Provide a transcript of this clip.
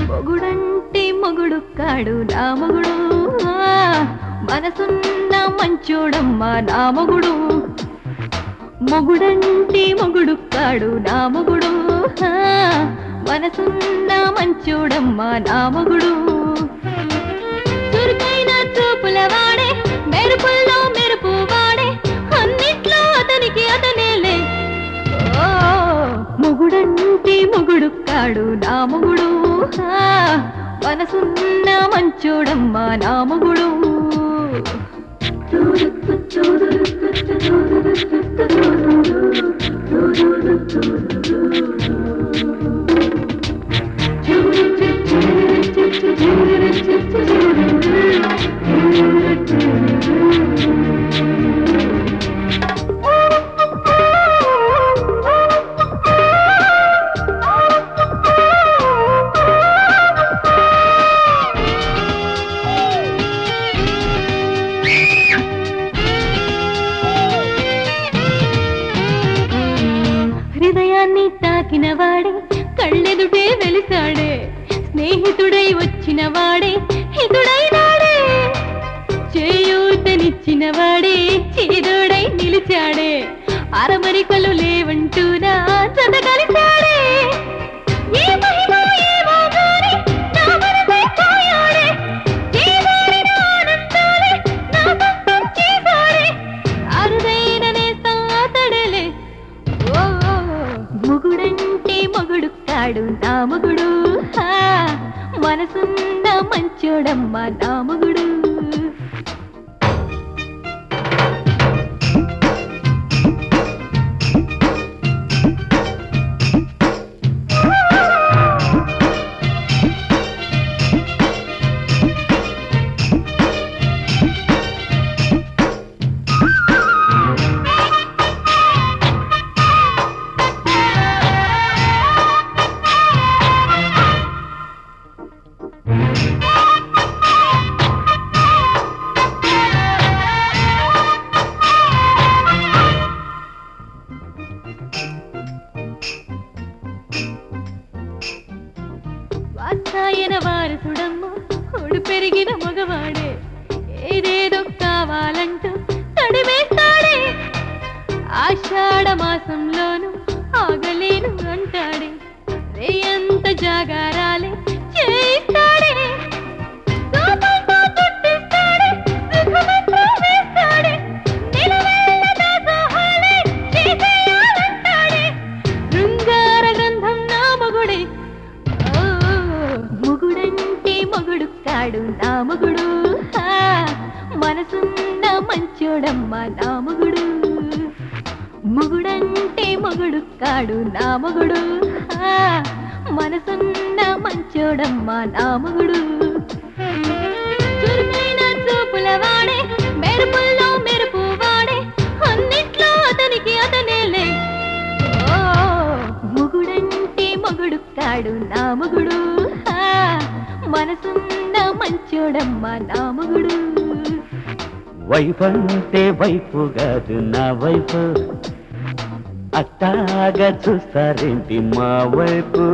మొగుడంటే మొగుడు కాడు నా మొగుడు, మనసున్న మంచోడమ్మ నా మొగుడు. మొగుడంటే మొగుడు కాడు నా మొగుడు, మనసున్న మంచోడమ్మ నా మొగుడు. చురుకైన చూపుల వాడే, మెరుపుల్లో మెరుపు వాడే, అన్నిట్లో అతనికి అతనేలే. మొగుడంటే మొగుడు కాడు నా మొగుడు, మనసున్న మంచోడమ్మ నా మొగుడు. హృదయాన్ని తాకిన వాడే, కళ్ళెదుటే వెలిసాడే, స్నేహితుడై వచ్చిన వాడే, హితుడైనాడే. చేయూతనిచ్చిన వాడే, చేదోడై నిలిచాడే, అరమరికలు లేవంటూనా జత కలిశాడే. ఏ మహిమ ఏమో గాని నా మనసే కాయాడే, చేదారిన ఆనందాలే నా సొంతం చేశాడే. అరుదైన నేస్తం అతడలే. మొగుడంటే మొగుడు కాడు నా మొగుడు, మనసున్న మంచోడమ్మ నా మొగుడు. వాత్సాయన వారసుడమ్మ ఒడు పెరిగిన మగవాడే, ఏదేదో కావాలంటూ తడివేస్తాడే. ఆషాఢ మాసంలోను ఆగలేను అంటాడే, రేయంత జాగారాలే చేయిస్తాడే. కోపంతో చుట్టిస్తాడే, సుఖమంతా వేస్తాడే, నిలవేళ్ళ దాసోహాలే చేసేయాలంటాడే. శృంగార గంధం నా మొగుడే. మొగుడంటే మొగుడు కాడు నా మొగుడు, మనసున్న మంచోడమ్మ నా మొగుడు. మొగుడంటే మొగుడు కాడు నా మొగుడు, మనసున్న మంచోడమ్మ నా మొగుడు. చురుకైన చూపుల వాడే, మెరుపుల్లో మెరుపు వాడే, అన్నిట్లో అతనికి అతనేలే. మొగుడంటే మొగుడు కాడు నా మొగుడు, మనసున్న మంచోడమ్మ నా మొగుడు. వైఫంటే వైపు కాదు నా వైపు, అట్టాగా చూస్తారేంటి మా వైపు.